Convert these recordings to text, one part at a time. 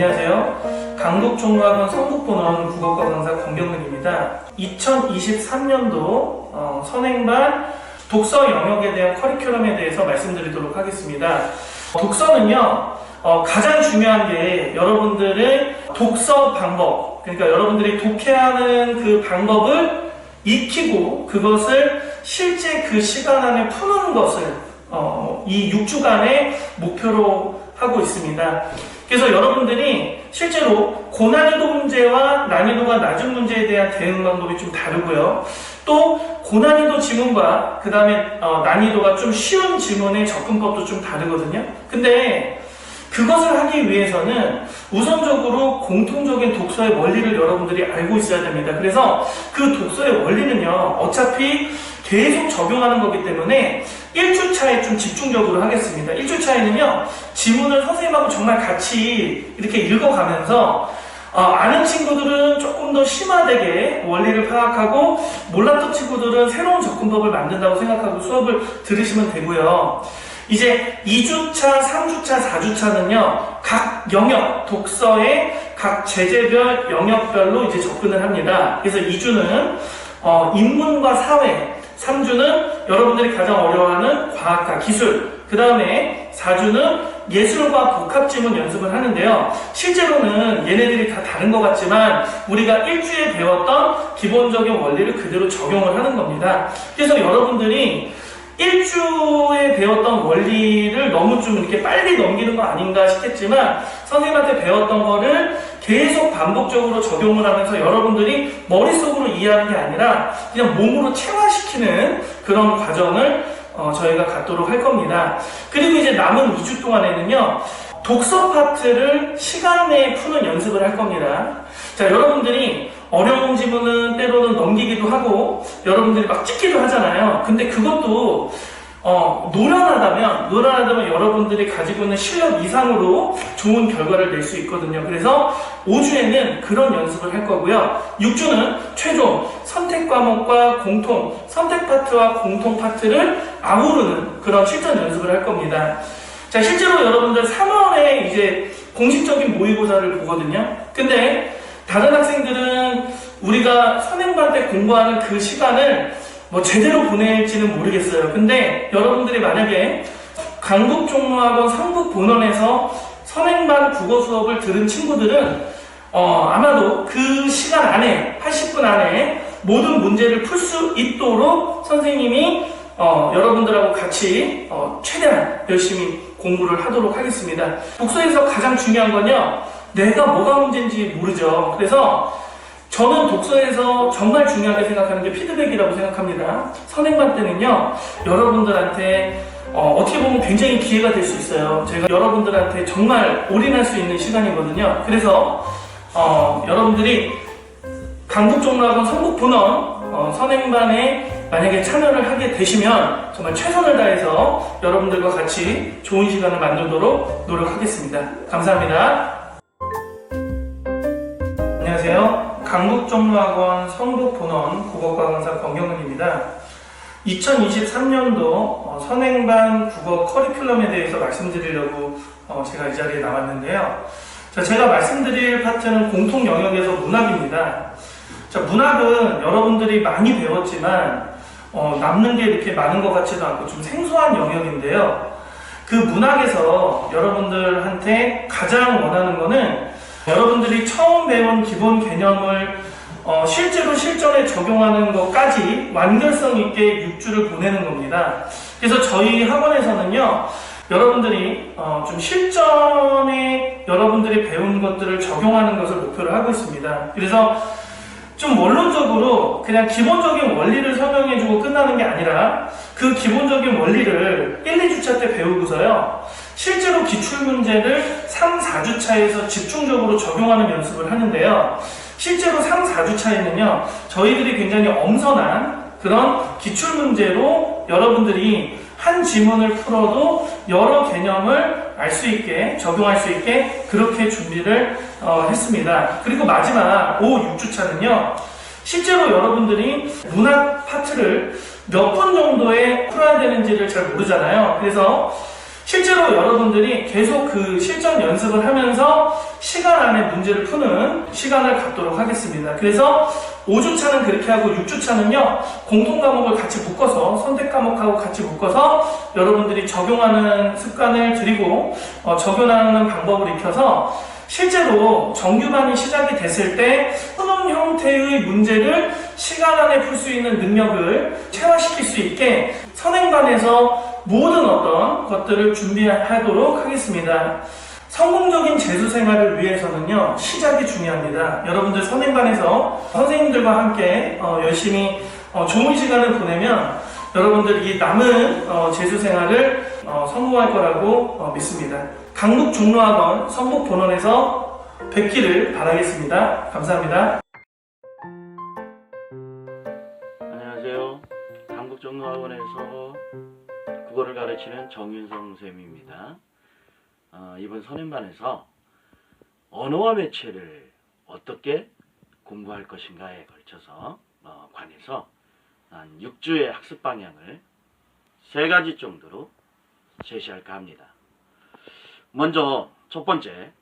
안녕하세요. 강북종로학원 성북본원 국어과 강사 권경근입니다. 2023년도 선행반 독서 영역에 대한 커리큘럼에 대해서 말씀드리도록 하겠습니다. 독서는요, 가장 중요한 게 여러분들의 독서 방법, 그러니까 여러분들이 독해하는 그 방법을 익히고 그것을 실제 그 시간 안에 푸는 것을 이 6주간의 목표로 하고 있습니다. 그래서 여러분들이 실제로 고난이도 문제와 난이도가 낮은 문제에 대한 대응 방법이 좀 다르고요. 또 고난이도 지문과 그 다음에 난이도가 좀 쉬운 지문의 접근법도 좀 다르거든요. 근데 그것을 하기 위해서는 우선적으로 공통적인 독서의 원리를 여러분들이 알고 있어야 됩니다. 그래서 그 독서의 원리는요, 어차피 계속 적용하는 거기 때문에 1주차에 좀 집중적으로 하겠습니다. 1주차에는요, 지문을 선생님하고 정말 같이 이렇게 읽어가면서 아는 친구들은 조금 더 심화되게 원리를 파악하고 몰랐던 친구들은 새로운 접근법을 만든다고 생각하고 수업을 들으시면 되고요. 이제 2주차, 3주차, 4주차는요, 각 영역, 독서의 각 제재별, 영역별로 이제 접근을 합니다. 그래서 2주는 인문과 사회, 3주는 여러분들이 가장 어려워하는 과학과 기술, 그 다음에 4주는 예술과 복합지문 연습을 하는데요. 실제로는 얘네들이 다 다른 것 같지만 우리가 1주에 배웠던 기본적인 원리를 그대로 적용을 하는 겁니다. 그래서 여러분들이 1주에 배웠던 원리를 너무 좀 이렇게 빨리 넘기는 거 아닌가 싶겠지만 선생님한테 배웠던 거를 계속 반복적으로 적용을 하면서 여러분들이 머릿속으로 이해하는 게 아니라 그냥 몸으로 체화시키는 그런 과정을 저희가 갖도록 할 겁니다. 그리고 이제 남은 2주 동안에는요, 독서 파트를 시간 내에 푸는 연습을 할 겁니다. 자, 여러분들이 어려운 지문은 때로는 넘기기도 하고 여러분들이 막 찍기도 하잖아요. 근데 그것도 노련하다면 여러분들이 가지고 있는 실력 이상으로 좋은 결과를 낼 수 있거든요. 그래서 5주에는 그런 연습을 할 거고요. 6주는 최종 선택 과목과 선택 파트와 공통 파트를 아우르는 그런 실전 연습을 할 겁니다. 자, 실제로 여러분들 3월에 이제 공식적인 모의고사를 보거든요. 근데 다른 학생들은 우리가 선행반 때 공부하는 그 시간을 제대로 보낼지는 모르겠어요. 근데 여러분들이 만약에 강북종로학원 성북본원에서 선행반 국어 수업을 들은 친구들은 아마도 그 시간 안에 80분 안에 모든 문제를 풀 수 있도록 선생님이 여러분들하고 같이 최대한 열심히 공부를 하도록 하겠습니다. 독서에서 가장 중요한 건요, 내가 뭐가 문제인지 모르죠. 그래서 저는 독서에서 정말 중요하게 생각하는 게 피드백이라고 생각합니다. 선행반 때는요, 여러분들한테 어떻게 보면 굉장히 기회가 될 수 있어요. 제가 여러분들한테 정말 올인할 수 있는 시간이거든요. 그래서 여러분들이 강북종로학원 성북본원 선행반에 만약에 참여를 하게 되시면 정말 최선을 다해서 여러분들과 같이 좋은 시간을 만들도록 노력하겠습니다. 감사합니다. 안녕하세요. 강북종로학원 성북본원 국어과 강사 권경근입니다. 2023년도 선행반 국어 커리큘럼에 대해서 말씀드리려고 제가 이 자리에 나왔는데요. 자, 제가 말씀드릴 파트는 공통 영역에서 문학입니다. 자, 문학은 여러분들이 많이 배웠지만 남는 게 이렇게 많은 것 같지도 않고 좀 생소한 영역인데요. 그 문학에서 여러분들한테 가장 원하는 거는 여러분들이 처음 배운 기본 개념을 실제로 실전에 적용하는 것까지 완결성 있게 6주를 보내는 겁니다. 그래서 저희 학원에서는요, 여러분들이 좀 실전에 여러분들이 배운 것들을 적용하는 것을 목표로 하고 있습니다. 그래서 좀 원론적으로 그냥 기본적인 원리를 설명해주고 끝나는 게 아니라 그 기본적인 원리를 1, 2주차 때 배우고서요, 실제로 기출문제를 3, 4주차에서 집중적으로 적용하는 연습을 하는데요. 실제로 3, 4주차에는요, 저희들이 굉장히 엄선한 그런 기출문제로 여러분들이 한 지문을 풀어도 여러 개념을 알 수 있게, 적용할 수 있게 그렇게 준비를 했습니다. 그리고 마지막 5, 6주차는요, 실제로 여러분들이 문학 파트를 몇 분 정도에 풀어야 되는지를 잘 모르잖아요. 그래서 실제로 여러분들이 계속 그 실전 연습을 하면서 시간 안에 문제를 푸는 시간을 갖도록 하겠습니다. 그래서 5주차는 그렇게 하고 6주차는요, 공통 과목을 같이 묶어서, 선택 과목하고 같이 묶어서 여러분들이 적용하는 습관을 들이고, 적용하는 방법을 익혀서 실제로 정규반이 시작이 됐을 때 수능 형태의 문제를 시간 안에 풀 수 있는 능력을 체화시킬 수 있게 선행반에서 모든 어떤 것들을 준비하도록 하겠습니다. 성공적인 재수 생활을 위해서는요, 시작이 중요합니다. 여러분들 선행반에서 선생님들과 함께 열심히 좋은 시간을 보내면 여러분들 이 남은 재수 생활을 성공할 거라고 믿습니다. 강북종로학원 성북본원에서 뵙기를 바라겠습니다. 감사합니다. 안녕하세요. 강북종로학원에서 국어를 가르치는 정윤성 쌤입니다. 이번 선행반에서 언어와 매체를 어떻게 공부할 것인가에 걸쳐서 관해서 한 6주의 학습 방향을 3가지 정도로 제시할까 합니다. 먼저 첫 번째,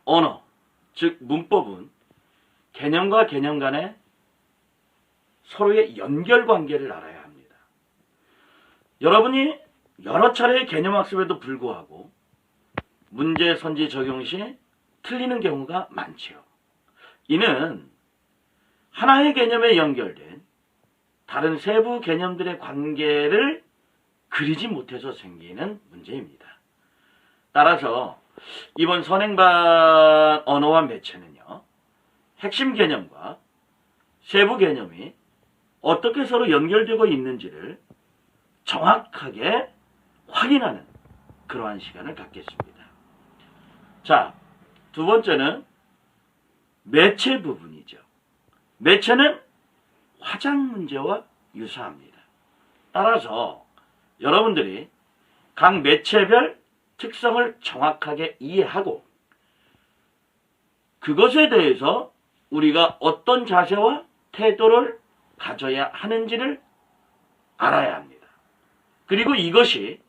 언어, 즉 문법은 개념과 개념 간의 서로의 연결관계를 알아야 합니다. 여러분이 여러 차례의 개념학습에도 불구하고 문제 선지 적용 시 틀리는 경우가 많지요. 이는 하나의 개념에 연결된 다른 세부 개념들의 관계를 그리지 못해서 생기는 문제입니다. 따라서 이번 선행반 언어와 매체는요, 핵심 개념과 세부 개념이 어떻게 서로 연결되고 있는지를 정확하게 확인하는 그러한 시간을 갖겠습니다. 자, 두 번째는 매체 부분이죠. 매체는 화작 문제와 유사합니다. 따라서 여러분들이 각 매체별 특성을 정확하게 이해하고 그것에 대해서 우리가 어떤 자세와 태도를 가져야 하는지를 알아야 합니다. 그리고 이것이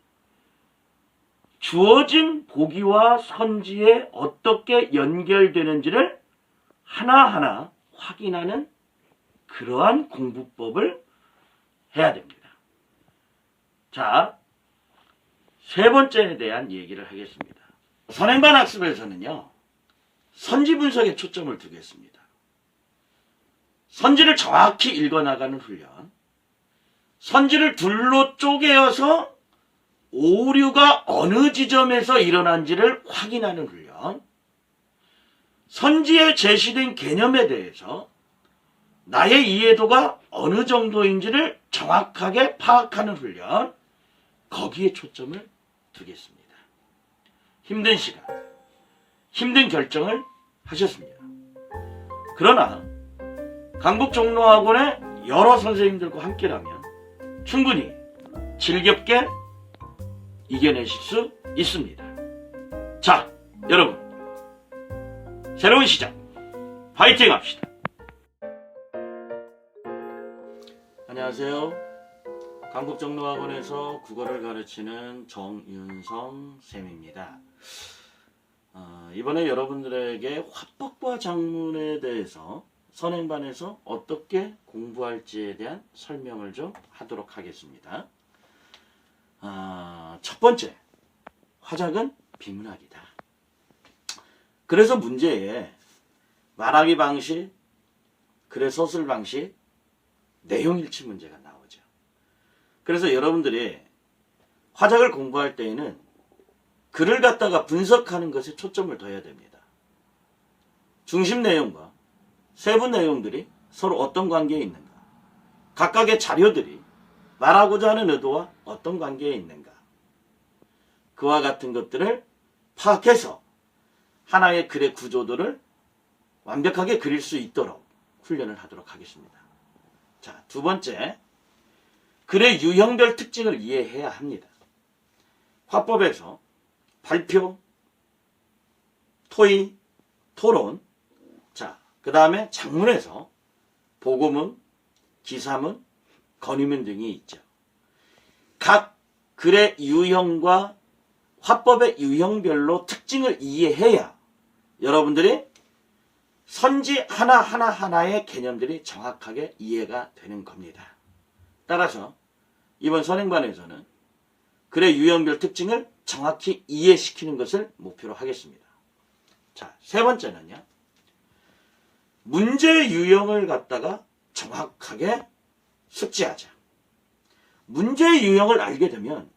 주어진 보기와 선지에 어떻게 연결되는지를 하나하나 확인하는 그러한 공부법을 해야 됩니다. 자, 세 번째에 대한 얘기를 하겠습니다. 선행반 학습에서는요, 선지 분석에 초점을 두겠습니다. 선지를 정확히 읽어나가는 훈련, 선지를 둘로 쪼개어서 오류가 어느 지점에서 일어난지를 확인하는 훈련, 선지에 제시된 개념에 대해서 나의 이해도가 어느 정도인지를 정확하게 파악하는 훈련, 거기에 초점을 두겠습니다. 힘든 시간, 힘든 결정을 하셨습니다. 그러나 강북종로학원의 여러 선생님들과 함께라면 충분히 즐겁게 이겨내실 수 있습니다. 자, 여러분, 새로운 시작 파이팅 합시다. 안녕하세요. 강북종로학원에서 국어를 가르치는 정윤성 쌤입니다. 이번에 여러분들에게 화법과 작문에 대해서 선행반에서 어떻게 공부할지에 대한 설명을 좀 하도록 하겠습니다. 첫 번째, 화작은 비문학이다. 그래서 문제에 말하기 방식, 글의 서술 방식, 내용일치 문제가 나오죠. 그래서 여러분들이 화작을 공부할 때에는 글을 갖다가 분석하는 것에 초점을 둬야 됩니다. 중심 내용과 세부 내용들이 서로 어떤 관계에 있는가, 각각의 자료들이 말하고자 하는 의도와 어떤 관계에 있는가, 그와 같은 것들을 파악해서 하나의 글의 구조도를 완벽하게 그릴 수 있도록 훈련을 하도록 하겠습니다. 자, 두 번째, 글의 유형별 특징을 이해해야 합니다. 화법에서 발표, 토의, 토론, 자, 그 다음에 작문에서 보고문, 기사문, 건의문 등이 있죠. 각 글의 유형과 화법의 유형별로 특징을 이해해야 여러분들이 선지 하나하나의 개념들이 정확하게 이해가 되는 겁니다. 따라서 이번 선행반에서는 글의 유형별 특징을 정확히 이해시키는 것을 목표로 하겠습니다. 자, 세 번째는요. 문제 유형을 갖다가 정확하게 숙지하자. 문제 유형을 알게 되면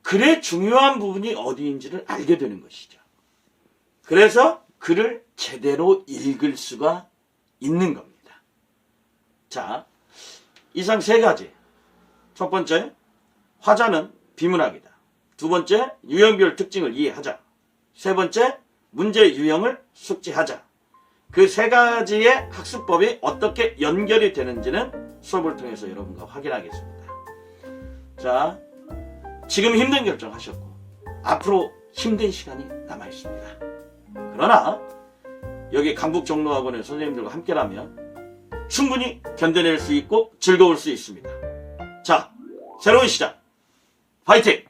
글의 중요한 부분이 어디인지를 알게 되는 것이죠. 그래서 글을 제대로 읽을 수가 있는 겁니다. 자, 이상 세 가지. 첫 번째, 화자는 비문학이다. 두 번째, 유형별 특징을 이해하자. 세 번째, 문제 유형을 숙지하자. 그 세 가지의 학습법이 어떻게 연결이 되는지는 수업을 통해서 여러분과 확인하겠습니다. 자, 지금 힘든 결정하셨고 앞으로 힘든 시간이 남아있습니다. 그러나 여기 강북종로학원의 선생님들과 함께라면 충분히 견뎌낼 수 있고 즐거울 수 있습니다. 자, 새로운 시작! 파이팅!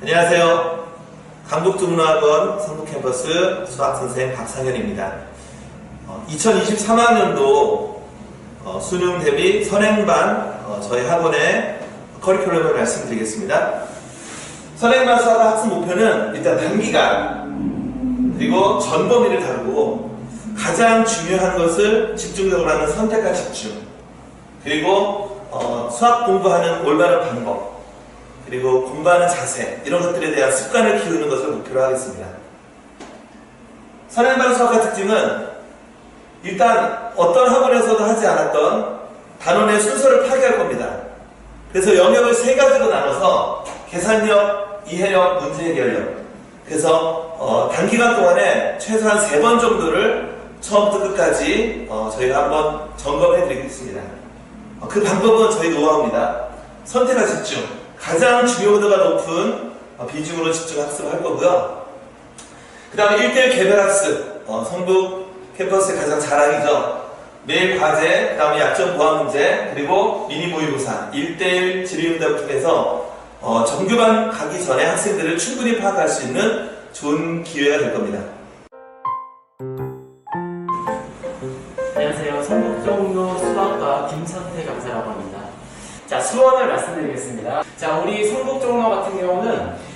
안녕하세요. 강북종로학원 성북캠퍼스 수학선생 박상현입니다. 2023학년도 수능 대비 선행반 저희 학원의 커리큘럼을 말씀드리겠습니다. 선행반 수학 학습 목표는 일단 단기간 그리고 전 범위를 다루고 가장 중요한 것을 집중적으로 하는 선택과 집중, 그리고 수학 공부하는 올바른 방법, 그리고 공부하는 자세, 이런 것들에 대한 습관을 키우는 것을 목표로 하겠습니다. 선행반 수학과 특징은 일단 어떤 학원에서도 하지 않았던 단원의 순서를 파괴할 겁니다. 그래서 영역을 세 가지로 나눠서 계산력, 이해력, 문제 해결력. 그래서 단기간 동안에 최소한 3번 정도를 처음부터 끝까지 저희가 한번 점검해 드리겠습니다. 그 방법은 저희 노하우입니다. 선택과 집중, 가장 중요도가 높은 비중으로 집중 학습을 할 거고요. 그 다음에 1대1 개별학습, 성북 캠퍼스의 가장 자랑이죠. 매일 과제, 그 다음에 약점 보완 문제, 그리고 미니 모의고사 1대1 질의응답을 통해서 정규반 가기 전에 학생들을 충분히 파악할 수 있는 좋은 기회가 될 겁니다. 안녕하세요. 성북종로 수학과 김선태 강사라고 합니다. 자, 수원을 말씀드리겠습니다. 자, 우리 성북종로 같은 경우는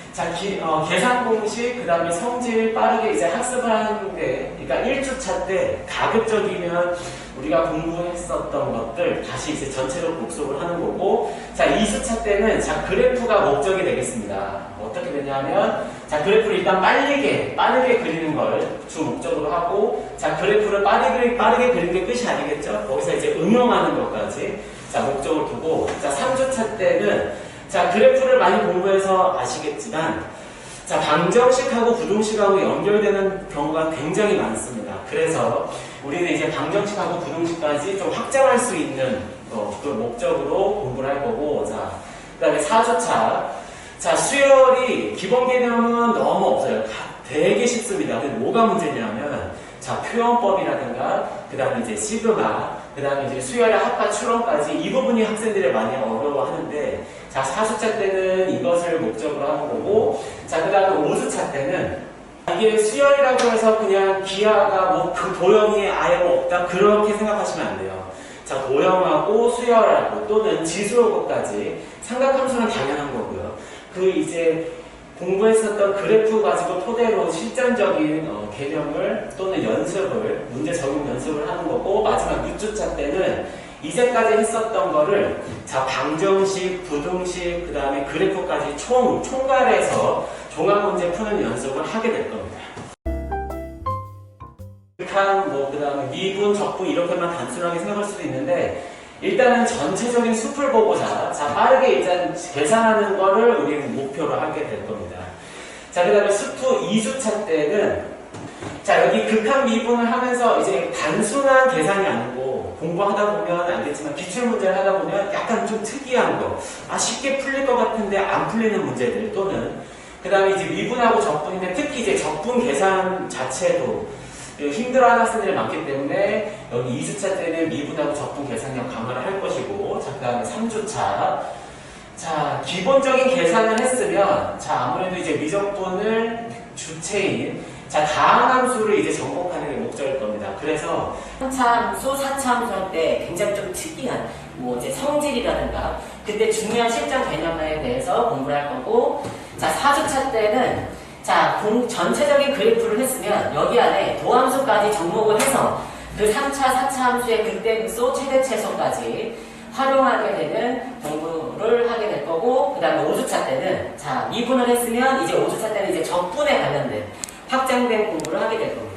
계산 공식, 그 다음에 성질 빠르게 이제 학습을 하는데, 그러니까 1주차 때 가급적이면 우리가 공부했었던 것들 다시 이제 전체로 복습을 하는 거고, 자, 2주차 때는 그래프가 목적이 되겠습니다. 어떻게 되냐면, 그래프를 일단 빠르게 그리는 걸 주 목적으로 하고, 그래프를 빠르게 그리는 게 끝이 아니겠죠? 거기서 이제 응용하는 것까지, 목적을 두고, 3주차 때는 그래프를 많이 공부해서 아시겠지만, 방정식하고 부등식하고 연결되는 경우가 굉장히 많습니다. 그래서 우리는 이제 방정식하고 부등식까지 좀 확장할 수 있는 그 목적으로 공부를 할 거고, 그 다음에 4주차. 수열이 기본 개념은 너무 없어요. 되게 쉽습니다. 근데 뭐가 문제냐면, 표현법이라든가, 그 다음에 이제 시그마, 그 다음에 이제 수열의 합과 추론까지 이 부분이 학생들이 많이 어려워하는데, 4주차 때는 이것을 목적으로 하는 거고, 그 다음에 5주차 때는 이게 수열이라고 해서 그냥 기하가 그 도형이 아예 없다, 그렇게 생각하시면 안 돼요. 도형하고 수열하고 또는 지수하고까지 삼각함수는 당연한 거고요. 이제 공부했었던 그래프 가지고 토대로 실전적인 개념을 또는 연습을, 문제 적용 연습을 하는 거고, 마지막 6주차 때는 이제까지 했었던 거를 방정식, 부등식, 그 다음에 그래프까지 총괄해서 종합문제 푸는 연습을 하게 될 겁니다. 극한, 그 다음에 미분, 적분 이렇게만 단순하게 생각할 수도 있는데, 일단은 전체적인 숲을 보고자 빠르게 일단 계산하는 거를 우리는 목표로 하게 될 겁니다. 그 다음에 수투 2주차 때는 여기 극한 미분을 하면서 이제 단순한 계산이 아니고, 공부하다 보면 알겠지만 기출문제를 하다 보면 약간 좀 특이한 거, 쉽게 풀릴 것 같은데 안 풀리는 문제들, 또는 그 다음에 이제 미분하고 적분인데, 특히 이제 적분 계산 자체도 힘들어하는 학생들이 많기 때문에 여기 2주차 때는 미분하고 적분 계산력 강화를 할 것이고, 자, 그 다음에 3주차. 자, 기본적인 계산을 했으면, 자, 아무래도 이제 미적분을 주체인, 자, 다항함수를 이제 정복하는 게 목적일 겁니다. 그래서 3차 함수, 4차 함수 할 때 굉장히 좀 특이한 뭐 이제 성질이라든가 그때 중요한 실전 개념에 대해서 공부를 할 거고, 자, 4주차 때는 자, 전체적인 그래프를 했으면 여기 안에 도함수까지 접목을 해서 그 3차, 4차 함수의 극대극소, 최대최소까지 활용하게 되는 공부를 하게 될 거고, 그 다음에 5주차 때는 자, 미분을 했으면 이제 5주차 때는 이제 적분에 관련된 확장된 공부를 하게 될 겁니다.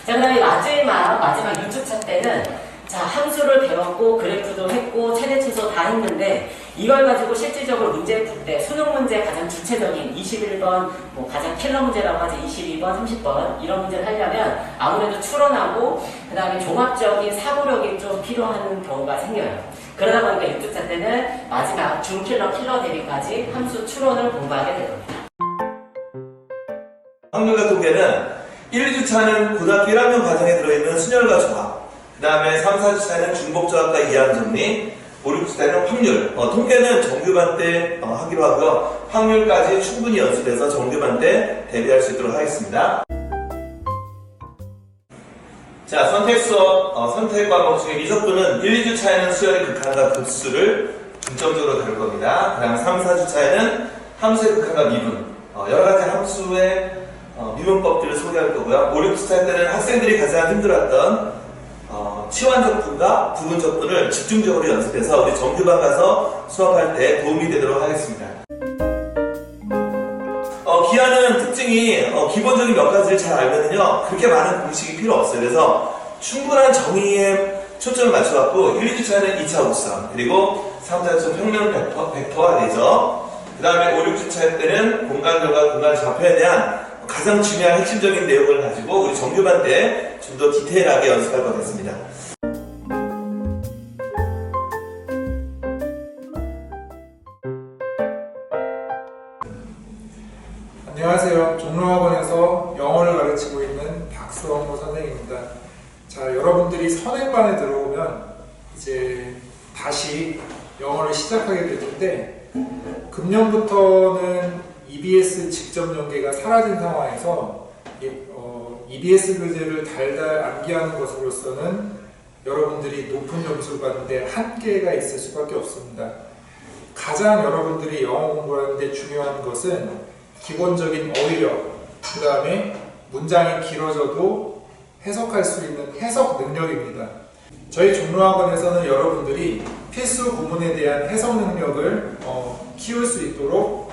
자, 그 다음에 마지막 6주차 때는 자, 함수를 배웠고 그래프도 했고 최대 최소 다 했는데 이걸 가지고 실질적으로 문제를 풀 때 수능 문제 가장 주체적인 21번 뭐 가장 킬러 문제라고 하지 22번, 30번 이런 문제를 하려면 아무래도 추론하고 그 다음에 종합적인 사고력이 좀 필요한 경우가 생겨요. 그러다 보니까 6주차 때는 마지막 중킬러, 킬러 대비까지 함수 추론을 공부하게 될 겁니다. 확률과 통계는 1, 2주차는 고등학교 1학년 과정에 들어있는 순열과 종합, 그 다음에 3, 4주차는 중복조합과 이항정리, 5, 6주차는 확률, 통계는 정규반 때 하기로 하고요. 확률까지 충분히 연습해서 정규반 때 대비할 수 있도록 하겠습니다. 자, 선택 수업, 선택 과목 중에 미적분은 1, 2주차에는 수열의 극한과 급수를 중점적으로 다룰 겁니다. 그 다음 3, 4주차에는 함수의 극한과 미분, 여러 가지 함수의 미분법들을 소개할 거고요. 5, 6주차 때는 학생들이 가장 힘들었던 치환적분과 부분적분을 집중적으로 연습해서 우리 정규반 가서 수업할 때 도움이 되도록 하겠습니다. 기하는 특징이 기본적인 몇 가지를 잘 알면은요 그렇게 많은 공식이 필요 없어요. 그래서 충분한 정의에 초점을 맞춰갖고 1, 2주차는 2차 우선, 그리고 3, 4주차 평면 벡터화되죠. 그 다음에 5, 6주차 때는 공간들과 공간 좌표에 대한 가장 중요한 핵심적인 내용을 가지고 우리 정규반 때 좀 더 디테일하게 연습할 것 같습니다. 안녕하세요. 종로학원에서 영어를 가르치고 있는 박수홍 선생입니다. 자, 여러분들이 선행반에 들어오면 이제 다시 영어를 시작하게 될 텐데, 금년부터는 EBS 직접 연계가 사라진 상황에서 EBS 교재를 달달 암기하는 것으로서는 여러분들이 높은 점수를 받는데 한계가 있을 수밖에 없습니다. 가장 여러분들이 영어 공부하는데 중요한 것은 기본적인 어휘력, 그 다음에 문장이 길어져도 해석할 수 있는 해석 능력입니다. 저희 종로학원에서는 여러분들이 필수 구문에 대한 해석 능력을 키울 수 있도록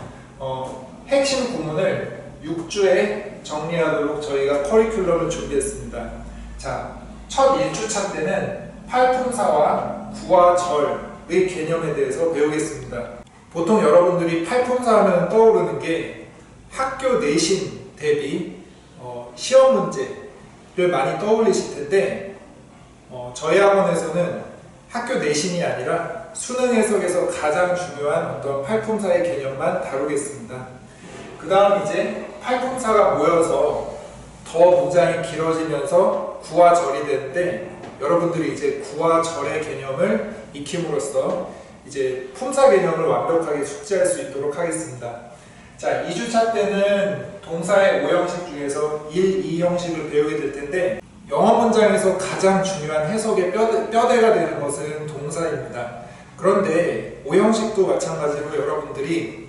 핵심 구문을 6주에 정리하도록 저희가 커리큘럼을 준비했습니다. 자, 첫 1주차 때는 팔품사와 구와 절의 개념에 대해서 배우겠습니다. 보통 여러분들이 팔품사 하면 떠오르는 게 학교 내신 대비 시험 문제를 많이 떠올리실 텐데, 저희 학원에서는 학교 내신이 아니라 수능 해석에서 가장 중요한 어떤 팔품사의 개념만 다루겠습니다. 그 다음 이제 팔품사가 모여서 더 문장이 길어지면서 구와 절이 되는데, 여러분들이 이제 구와 절의 개념을 익힘으로써 이제 품사 개념을 완벽하게 숙지할 수 있도록 하겠습니다. 자, 2주차 때는 동사의 5형식 중에서 1, 2형식을 배우게 될 텐데, 영어 문장에서 가장 중요한 해석의 뼈대가 되는 것은 동사입니다. 그런데 5형식도 마찬가지로 여러분들이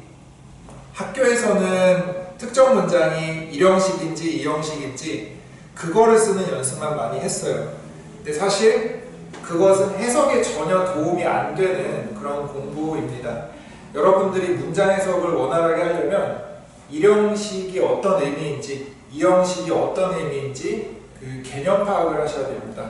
학교에서는 특정 문장이 1형식인지 2형식인지 그거를 쓰는 연습만 많이 했어요. 근데 사실 그것은 해석에 전혀 도움이 안 되는 그런 공부입니다. 여러분들이 문장 해석을 원활하게 하려면 1형식이 어떤 의미인지 2형식이 어떤 의미인지 그 개념 파악을 하셔야 됩니다.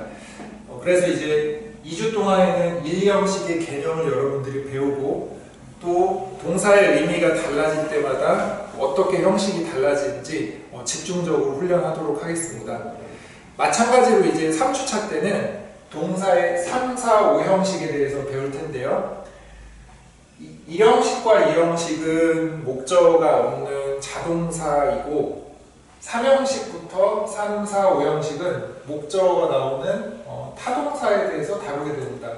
그래서 이제 2주 동안에는 1, 2형식의 개념을 여러분들이 배우고, 또 동사의 의미가 달라질 때마다 어떻게 형식이 달라지는지 집중적으로 훈련하도록 하겠습니다. 마찬가지로 이제 3주차 때는 동사의 3, 4, 5형식에 대해서 배울 텐데요. 1형식과 2형식은 목적어가 없는 자동사이고, 3형식부터 3, 4, 5형식은 목적어가 나오는 타동사에 대해서 다루게 됩니다.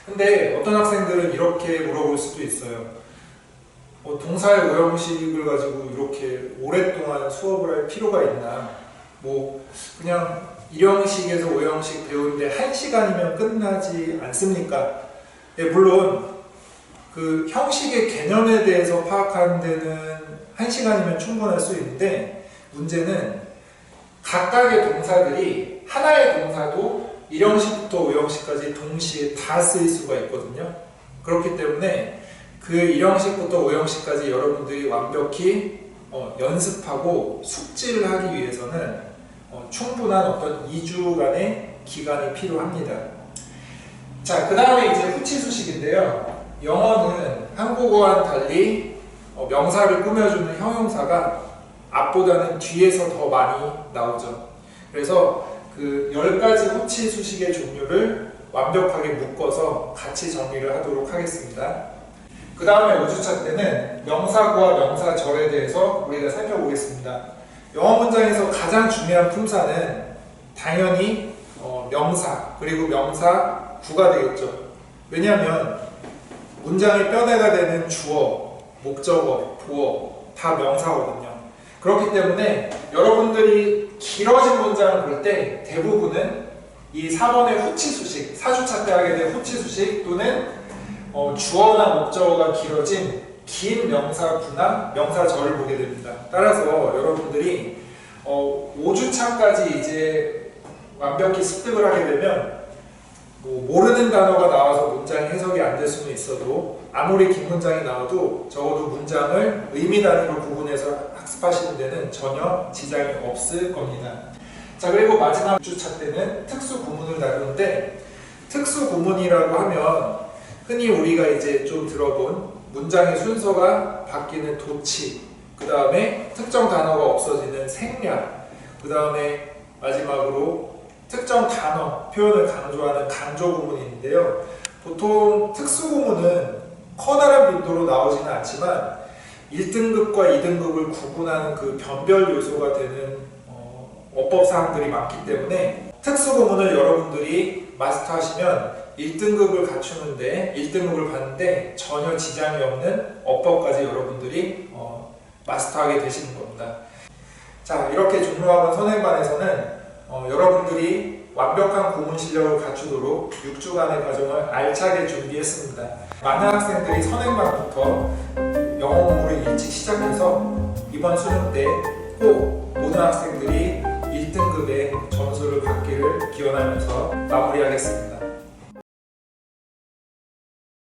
근데 어떤 학생들은 이렇게 물어볼 수도 있어요. 동사의 5형식을 가지고 이렇게 오랫동안 수업을 할 필요가 있나? 뭐 그냥 1형식에서 5형식 배우는데 1시간이면 끝나지 않습니까? 예, 물론 그 형식의 개념에 대해서 파악하는 데는 1시간이면 충분할 수 있는데 문제는 각각의 동사들이 하나의 동사도 1형식부터 5형식까지 동시에 다 쓰일 수가 있거든요. 그렇기 때문에 그 1형식부터 5형식까지 여러분들이 완벽히 연습하고 숙지를 하기 위해서는 충분한 어떤 2주간의 기간이 필요합니다. 자, 그 다음에 이제 후치수식인데요. 영어는 한국어와는 달리 명사를 꾸며주는 형용사가 앞보다는 뒤에서 더 많이 나오죠. 그래서 그 10가지 후치수식의 종류를 완벽하게 묶어서 같이 정리를 하도록 하겠습니다. 그 다음에 5주차 때는 명사구와 명사절에 대해서 우리가 살펴보겠습니다. 영어 문장에서 가장 중요한 품사는 당연히 명사 그리고 명사구가 되겠죠. 왜냐하면 문장의 뼈대가 되는 주어, 목적어, 보어 다 명사거든요. 그렇기 때문에 여러분들이 길어진 문장을 볼 때 대부분은 이 4번의 후치수식, 4주차 때 하게 될 후치수식 또는 주어나 목적어가 길어진 긴 명사구나 명사절을 보게 됩니다. 따라서 여러분들이 5주차까지 이제 완벽히 습득을 하게 되면 모르는 단어가 나와서 문장이 해석이 안 될 수는 있어도 아무리 긴 문장이 나와도 적어도 문장을 의미 단위로 구분해서 학습하시는 데는 전혀 지장이 없을 겁니다. 자, 그리고 마지막 주차 때는 특수 구문을 다루는데 특수 구문이라고 하면 흔히 우리가 이제 좀 들어본 문장의 순서가 바뀌는 도치, 그 다음에 특정 단어가 없어지는 생략, 그 다음에 마지막으로 특정 단어, 표현을 강조하는 강조 구문인데요. 보통 특수 구문은 커다란 빈도로 나오지는 않지만 1등급과 2등급을 구분하는 그 변별 요소가 되는 어법 사항들이 많기 때문에 특수 구문을 여러분들이 마스터하시면 1등급을 갖추는데 1등급을 받는데 전혀 지장이 없는 어법까지 여러분들이 마스터하게 되시는 겁니다. 자, 이렇게 종로학원 선행반에서는 여러분들이 완벽한 구문 실력을 갖추도록 6주간의 과정을 알차게 준비했습니다. 많은 학생들이 선행반부터 영어 공부를 일찍 시작해서 이번 수능 때 꼭 모든 학생들이 1등급의 점수를 받기를 기원하면서 마무리하겠습니다.